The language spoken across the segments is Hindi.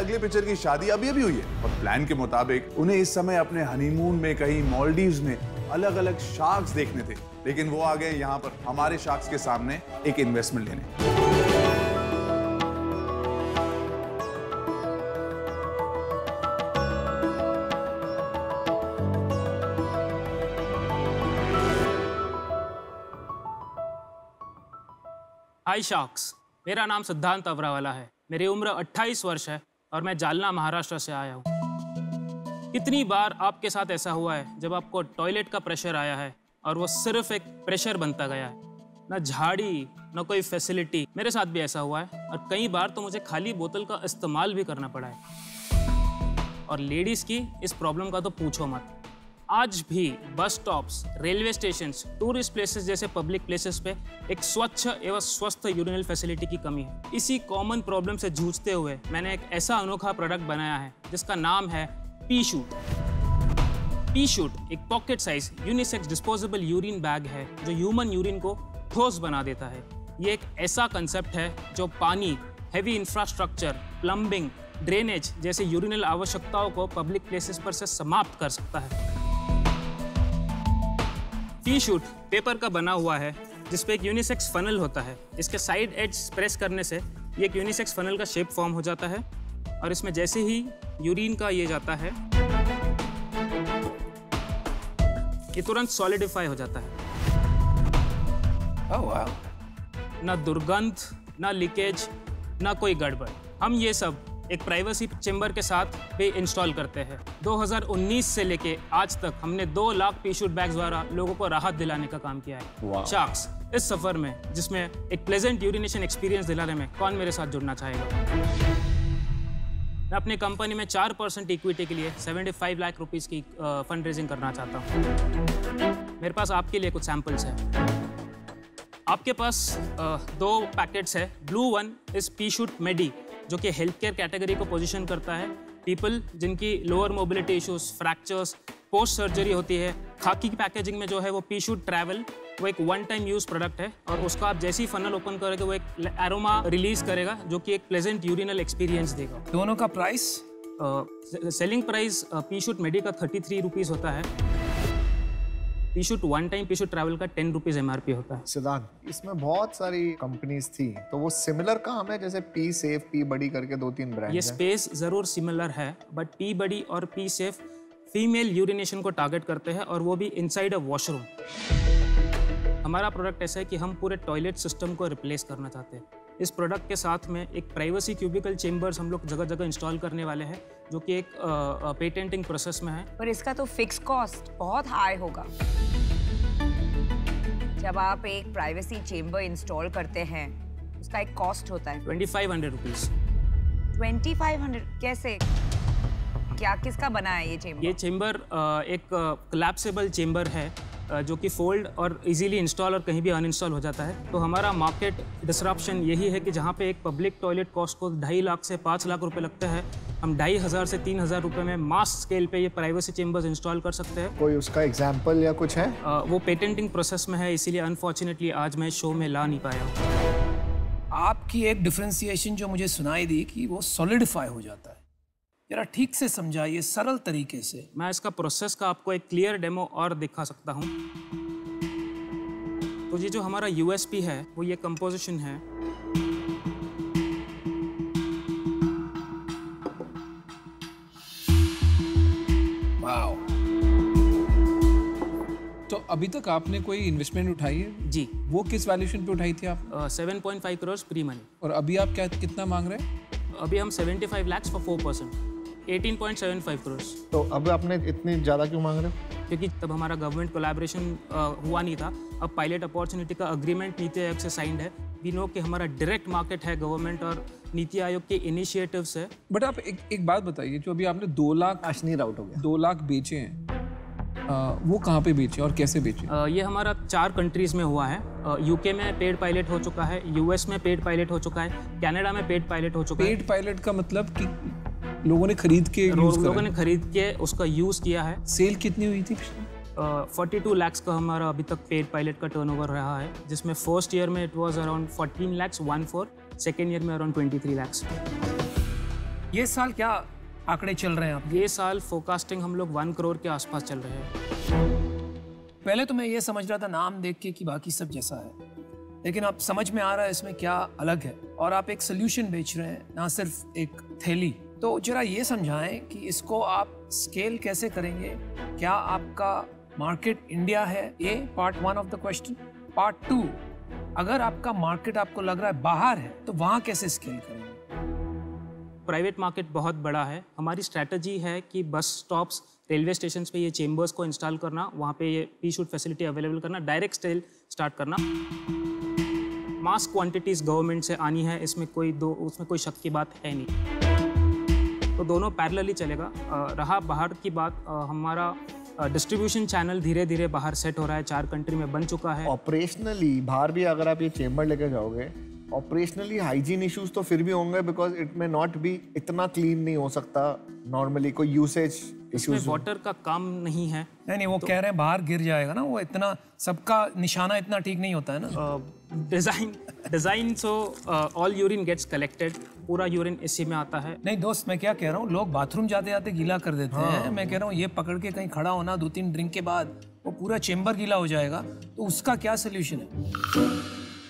अगले पिक्चर की शादी अभी अभी हुई है और प्लान के मुताबिक उन्हें इस समय अपने हनीमून में कहीं मालदीव्स में अलग अलग शार्क्स देखने थे, लेकिन वो आ गए यहाँ पर हमारे शार्क्स के सामने एक इन्वेस्टमेंट लेने। हाय शार्क्स, मेरा नाम सिद्धांत अवरावाला है। मेरी उम्र 28 वर्ष है और मैं जालना महाराष्ट्र से आया हूँ। कितनी बार आपके साथ ऐसा हुआ है जब आपको टॉयलेट का प्रेशर आया है और वो सिर्फ एक प्रेशर बनता गया है, ना झाड़ी ना कोई फैसिलिटी। मेरे साथ भी ऐसा हुआ है और कई बार तो मुझे खाली बोतल का इस्तेमाल भी करना पड़ा है। और लेडीज़ की इस प्रॉब्लम का तो पूछो मत। आज भी bus stops, railway stations, tourist places जैसे पब्लिक प्लेसेस पे एक स्वच्छ एवं स्वस्थ यूरिनल फैसिलिटी की कमी है। इसी कॉमन प्रॉब्लम से जूझते हुए मैंने एक ऐसा अनोखा प्रोडक्ट बनाया है जिसका नाम है पी-शूट। पी-शूट एक pocket size unisex disposable urine bag है जो ह्यूमन यूरिन को ठोस बना देता है। ये एक ऐसा कंसेप्ट है जो पानी, हेवी इंफ्रास्ट्रक्चर, प्लम्बिंग, ड्रेनेज जैसे यूरिनल आवश्यकताओं को पब्लिक प्लेसेस पर से समाप्त कर सकता है। पी-शूट पेपर का बना हुआ है जिसपे एक यूनिसेक्स फनल होता है। इसके साइड एज प्रेस करने से ये एक यूनिसेक्स फनल का शेप फॉर्म हो जाता है और इसमें जैसे ही यूरिन का ये जाता है ये तुरंत सॉलिडिफाई हो जाता है। Oh, wow. ना दुर्गंध, ना लीकेज, ना कोई गड़बड़। हम ये सब एक प्राइवेसी चेंबर के साथ भी इंस्टॉल करते हैं। 2019 से लेके आज तक हमने 2 लाख पी-शूट बैग्स द्वारा लोगों को राहत दिलाने का काम किया है। शार्क्स, इस सफर में जिसमें एक प्लेजेंट यूरिनेशन एक्सपीरियंस दिलाने में कौन मेरे साथ जुड़ना चाहेगा? मैं अपनी कंपनी में 4% इक्विटी के लिए 75 लाख रुपीस की फंड रेजिंग करना चाहता हूँ। मेरे पास आपके लिए कुछ सैंपल्स हैं। आपके पास 2 पैकेट्स है। ब्लू वन इज पी-शूट मेडी जो कि हेल्थ केयर कैटेगरी को पोजीशन करता है। पीपल जिनकी lower mobility issues, fractures, post surgery होती है। खाकी की पैकेजिंग में जो है वो पी-शूट ट्रैवल, वो एक 1 टाइम यूज प्रोडक्ट है और उसका आप जैसे ही फनल ओपन करोगे वो एक एरोमा रिलीज करेगा जो कि एक प्लेजेंट यूरिनल एक्सपीरियंस देगा। दोनों का प्राइस? सेलिंग प्राइस पी-शूट मेडी का 33 रुपीज़ होता है। पी-शूट 1 टाइम पी-शूट ट्रैवल का 10 रुपीज़ MRP होता है। सिद्धांत, इसमें बहुत सारी कंपनीज थी तो वो सिमिलर काम है जैसे पी सेफ, पी बडी करके 2-3 ब्रांड ये स्पेस जरूर सिमिलर है बट पी बडी और पी सेफ फीमेल यूरिनेशन को टारगेट करते हैं और वो भी इनसाइड अ वॉशरूम। हमारा प्रोडक्ट ऐसा है कि हम पूरे टॉयलेट सिस्टम को रिप्लेस करना चाहते हैं। इस प्रोडक्ट के साथ में एक प्राइवेसी क्यूबिकल चेंबर्स हम लोग जगह जगह इंस्टॉल करने वाले हैं जो कि एक पेटेंटिंग प्रोसेस में है। पर इसका तो फिक्स कॉस्ट बहुत हाई होगा। जब आप एक प्राइवेसी चेंबर इंस्टॉल करते हैं उसका एक कॉस्ट होता है 2500 रुपीज़। 2500 कैसे? क्या किसका बना है ये चेंबर? ये चेंबर एक कोलैप्सिबल चेंबर है जो कि फोल्ड और इजीली इंस्टॉल और कहीं भी अनइंस्टॉल हो जाता है। तो हमारा मार्केट डिसरप्शन यही है कि जहाँ पे एक पब्लिक टॉयलेट कॉस्ट को 2.5 लाख से 5 लाख रुपए लगते हैं, हम 2,500 से 3,000 रुपए में मास स्केल पे ये प्राइवेसी चेंबर्स इंस्टॉल कर सकते हैं। कोई उसका एग्जाम्पल या कुछ है? वो पेटेंटिंग प्रोसेस में है, इसीलिए अनफॉर्चुनेटली आज मैं शो में ला नहीं पाया। आपकी एक डिफरेंशिएशन जो मुझे सुनाई दी कि वो सॉलिडिफाई हो जाता है, जरा ठीक से समझाइए सरल तरीके से। मैं इसका प्रोसेस का आपको एक क्लियर डेमो और दिखा सकता हूँ। तो ये जो हमारा USP है वो ये कंपोजिशन है। वाओ। तो अभी तक आपने कोई इन्वेस्टमेंट उठाई है? जी। वो किस वैल्यूएशन पे उठाई थी आप? 7.5 करोड़ प्री मनी। और अभी आप कितना मांग रहे हैं? अभी हम 75 लाख फॉर 4%, 18.75 करोड़। तो अब आपने इतनी ज़्यादा क्यों मांग रहे हो? क्योंकि तब हमारा गवर्नमेंट कोलैबोरेशन हुआ नहीं था। अब पायलट अपॉर्चुनिटी का अग्रीमेंट नीति आयोग से साइंड है। वी नो कि हमारा डायरेक्ट मार्केट है गवर्नमेंट और नीति आयोग के इनिशिएटिव्स है। बट आप एक बात बताइए, जो अभी आपने 2 लाख अश्नी राउट हो गया 2 लाख बेचे हैं, वो कहाँ पे बेचे और कैसे बेचे? ये हमारा 4 कंट्रीज़ में हुआ है। UK में पेड पायलट हो चुका है, US में पेड पायलट हो चुका है, कनाडा में पेड पायलट हो चुका है। पेड पायलट का मतलब कि लोगों ने खरीद के लोगों ने खरीद के उसका यूज़ किया है। सेल कितनी हुई थी? 42 लाख का हमारा अभी तक पेड पायलट का टर्नओवर रहा है, जिसमें फर्स्ट ईयर में it was around 14 lakh 14, second year में अराउंड 23 लाख। ये साल क्या आंकड़े चल रहे हैं आप? ये साल फोरकास्टिंग हम लोग 1 करोड़ के आसपास चल रहे हैं। पहले तो मैं ये समझ रहा था नाम देख के कि बाकी सब जैसा है, लेकिन अब समझ में आ रहा है इसमें क्या अलग है, और आप एक सोल्यूशन बेच रहे हैं, ना सिर्फ एक थैली। तो जरा ये समझाएं कि इसको आप स्केल कैसे करेंगे। क्या आपका मार्केट इंडिया है? ये part 1 of the question. Part 2, अगर आपका मार्केट आपको लग रहा है बाहर है, तो वहां कैसे स्केल करेंगे? प्राइवेट मार्केट बहुत बड़ा है। हमारी स्ट्रैटेजी है कि बस स्टॉप्स, रेलवे स्टेशन पे ये चेम्बर्स को इंस्टॉल करना, वहाँ पे ये पी शूट फैसिलिटी अवेलेबल करना, डायरेक्ट सेल स्टार्ट करना। मास क्वांटिटीज़ गवर्नमेंट से आनी है, उसमें कोई शक की बात है नहीं। तो दोनों पैरेलली चलेगा। रहा बाहर की बात, हमारा डिस्ट्रीब्यूशन चैनल धीरे धीरे बाहर सेट हो रहा है, 4 कंट्री में बन चुका है। ऑपरेशनली बाहर भी अगर आप ये चेम्बर लेके जाओगे, ऑपरेशनली हाइजीन इश्यूज तो फिर भी होंगे, बिकॉज इट में नॉट बी इतना क्लीन नहीं हो सकता नॉर्मली, कोई यूसेज इसमें इश्यूज। वाटर का काम नहीं है। नहीं वो कह रहे हैं बाहर गिर जाएगा ना, वो इतना सबका निशाना इतना ठीक नहीं होता है ना। Design so all urine gets collected, पूरा यूरिन इसी में आता है। नहीं दोस्त, मैं क्या कह रहा हूँ, लोग बाथरूम जाते जाते गीला कर देते हैं। मैं कह रहा हूँ ये पकड़ के कहीं खड़ा होना 2-3 ड्रिंक के बाद वो पूरा चेम्बर गीला हो जाएगा, तो उसका क्या सोल्यूशन है?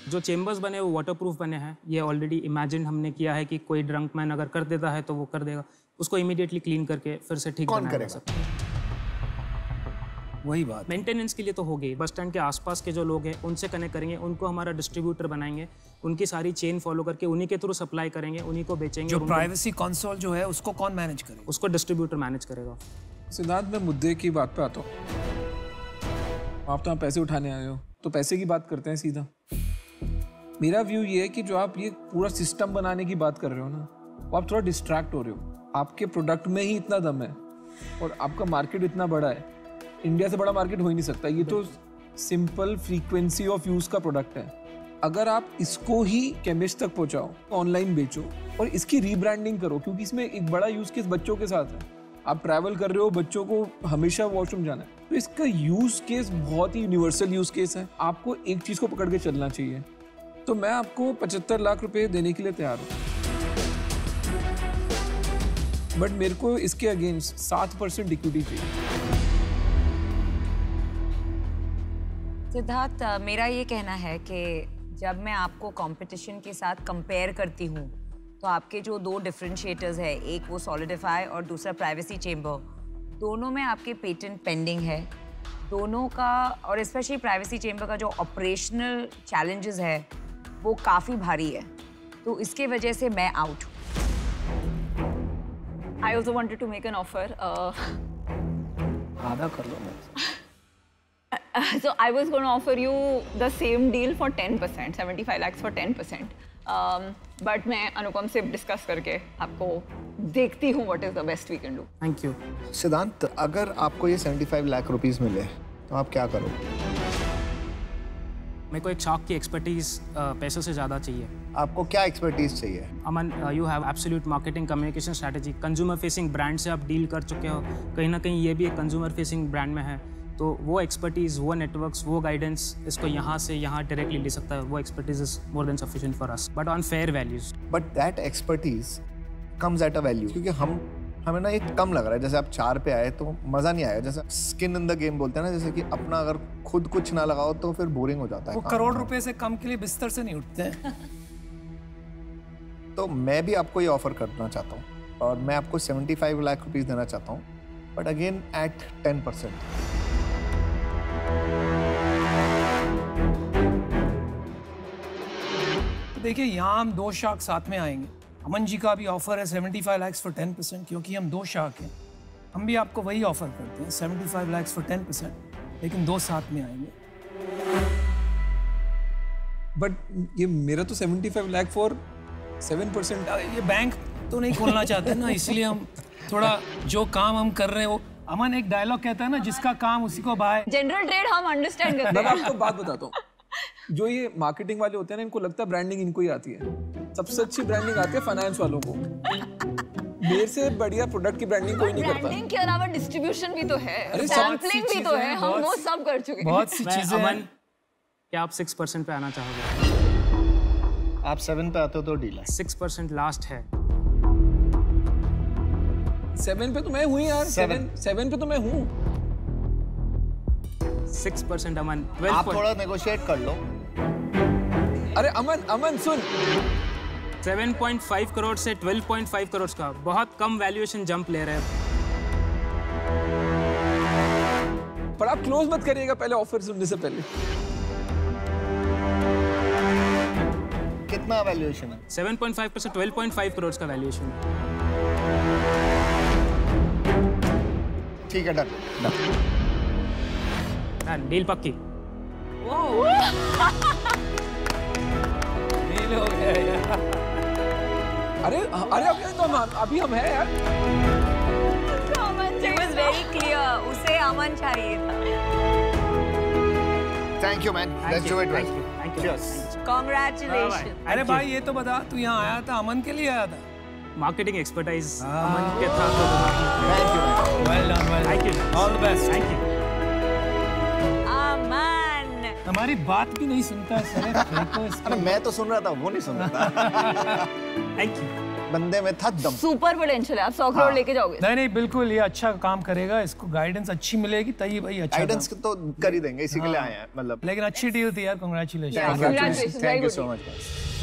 जो चेम्बर्स बने वो वाटरप्रूफ बने हैं। ये ऑलरेडी इमेजिन हमने किया है कि कोई ड्रंक मैन अगर कर देता है तो वो कर देगा, उसको इमीडिएटली क्लीन करके फिर से ठीक कौन बनाया जा सकता है। वही बात। मेंटेनेंस के लिए तो हो गई। बस स्टैंड के आसपास के जो लोग हैं उनसे कनेक्ट करेंगे, उनको हमारा डिस्ट्रीब्यूटर बनाएंगे, उनकी सारी चेन फॉलो करके उन्हीं के थ्रू सप्लाई करेंगे, उन्हीं को बेचेंगे। जो प्राइवेसी कंसोल जो है उसको कौन मैनेज करेगा? उसको डिस्ट्रीब्यूटर मैनेज करेगा। सिद्धांत, मैं मुद्दे की बात पे आता हूँ। आप तो यहाँ पैसे उठाने आए हो, तो पैसे की बात करते हैं सीधा। मेरा व्यू ये है कि जो आप ये पूरा सिस्टम बनाने की बात कर रहे हो ना, वो आप थोड़ा डिस्ट्रैक्ट हो रहे हो। आपके प्रोडक्ट में ही इतना दम है और आपका मार्केट इतना बड़ा है, इंडिया से बड़ा मार्केट हो ही नहीं सकता। ये तो सिंपल फ्रीक्वेंसी ऑफ यूज़ का प्रोडक्ट है। अगर आप इसको ही केमिस्ट तक पहुँचाओ, ऑनलाइन बेचो और इसकी रीब्रांडिंग करो, क्योंकि इसमें एक बड़ा यूज़ केस बच्चों के साथ है। आप ट्रैवल कर रहे हो, बच्चों को हमेशा वॉशरूम जाना है, तो इसका यूज़ केस बहुत ही यूनिवर्सल यूज़ केस है। आपको एक चीज़ को पकड़ के चलना चाहिए। तो मैं आपको 75 लाख रुपए देने के लिए तैयार हूँ, बट मेरे को इसके अगेंस्ट 7% इक्विटी चाहिए। सिद्धार्थ, मेरा ये कहना है कि जब मैं आपको कंपटीशन के साथ कंपेयर करती हूँ, तो आपके जो 2 डिफरेंशिएटर्स है, एक वो सॉलिडिफाई और दूसरा प्राइवेसी चेम्बर, दोनों में आपके पेटेंट पेंडिंग है। दोनों का, और स्पेशली प्राइवेसी चेम्बर का जो ऑपरेशनल चैलेंजेस है वो काफ़ी भारी है, तो इसके वजह से मैं आउट हूँ। I also wanted to make an offer. आधा कर लो। So I was going to offer you the same deal for 10%, 75 lakhs for 10%. But मैं अनुपम से डिस्कस करके आपको देखती हूँ what is the best we can do. Thank you. सिद्धांत, अगर आपको ये 75 लाख रुपीस मिले तो आप क्या करोगे? मेरे को एक शॉक की एक्सपर्टीज पैसों से ज़्यादा चाहिए। आपको क्या एक्सपर्टीज चाहिए? Aman, you have absolute marketing communication strategy. Consumer facing brand से आप डील कर चुके हो, कहीं ना कहीं ये भी एक कंज्यूमर फेसिंग ब्रांड में है, तो वो एक्सपर्टीज़, वो नेटवर्क्स, वो गाइडेंस इसको यहाँ से यहाँ डायरेक्टली ले सकता है। वो expertise is more than sufficient for us, but on fair values. But that expertise comes at a value, क्योंकि हमें ना ये कम लग रहा है। जैसे आप 4 पे आए तो मज़ा नहीं आएगा। जैसे स्किन इन द गेम बोलते हैं ना, जैसे कि अपना अगर खुद कुछ ना लगाओ तो फिर बोरिंग हो जाता है। वो करोड़ रुपए से कम के लिए बिस्तर से नहीं उठते हैं। तो मैं भी आपको ये ऑफर करना चाहता हूँ और मैं आपको 75 लाख रुपीस देना चाहता हूँ, बट अगेन एट 10%। देखिए, यहाँ हम 2 शार्क साथ में आएंगे। अमन जी का भी ऑफर है 75 लाख फॉर 10%, क्योंकि हम 2 शार्क हैं। हम भी आपको वही ऑफर करते हैं, 75 लाख फॉर 10%, लेकिन 2 साथ में आएंगे। बट ये मेरा तो 75 लाख फॉर 7%। ये बैंक तो नहीं खोलना चाहते ना, इसलिए हम थोड़ा जो काम हम कर रहे हैं वो। अमन, एक डायलॉग कहता है ना, जिसका काम उसी को भाए। जनरल ट्रेड हम अंडरस्टैंड करते मैं हैं। आपको बात बताता हूँ, जो ये मार्केटिंग वाले होते हैं ना, इनको लगता है ब्रांडिंग इनको ही आती है। सबसे अच्छी ब्रांडिंग आती है फाइनेंस वालों को। मेरे से बढ़िया प्रोडक्ट की ब्रांडिंग कोई नहीं करता। ब्रांडिंग के अलावा डिस्ट्रीब्यूशन भी तो है, अरे सैम्पलिंग भी तो है, हम वो सब कर चुके हैं। बहुत सी चीजें अमन, हैं। क्या आप 6% पे आना चाहोगे? आप 7 पे आते हो तो डील है। 6% लास्ट है। 7 पे तो मैं हूँ यार। 7 पे तो मैं हूँ। 6% अमन। आप थोड़ा नेगोशिएट कर लो। अरे अमन सुन, 7.5 करोड़ से 12.5 करोड़ का बहुत कम वैल्यूएशन जंप ले रहे हैं। पर आप क्लोज मत करिएगा पहले ऑफर सुनने से पहले। कितना वैल्यूएशन है? 7.5 से 12.5 करोड़ का वैल्यूएशन। ठीक है, डन। डील पक्की। डील हो गया यार। अरे अभी हम हैं यार। He was very clear. उसे अमन चाहिए था। Thank you, man. Let's do it, man. Thank you. Cheers. Congratulations. अरे भाई ये तो बता, तू यहाँ आया था अमन के लिए आया था? मार्केटिंग एक्सपर्टाइज अमन के था तो Thank you, man. Well done, well thank you. All the best. Thank you. Aman. हमारी बात भी नहीं सुनता है साले, फेंको इसको। अरे मैं तो सुन रहा था, वो नहीं सुन रहा था। Thank you. बंदे में था दम। सुपर पोटेंशियल है, आप 100 करोड़ लेके जाओगे। नहीं बिल्कुल, ये अच्छा काम करेगा, इसको गाइडेंस अच्छी मिलेगी तभी भाई अच्छा गाइडेंस तो कर ही देंगे, इसी के लिए आए हैं मतलब। लेकिन अच्छी डील थी यार, congratulation. Congratulations, very Thank you good so deal. much, guys.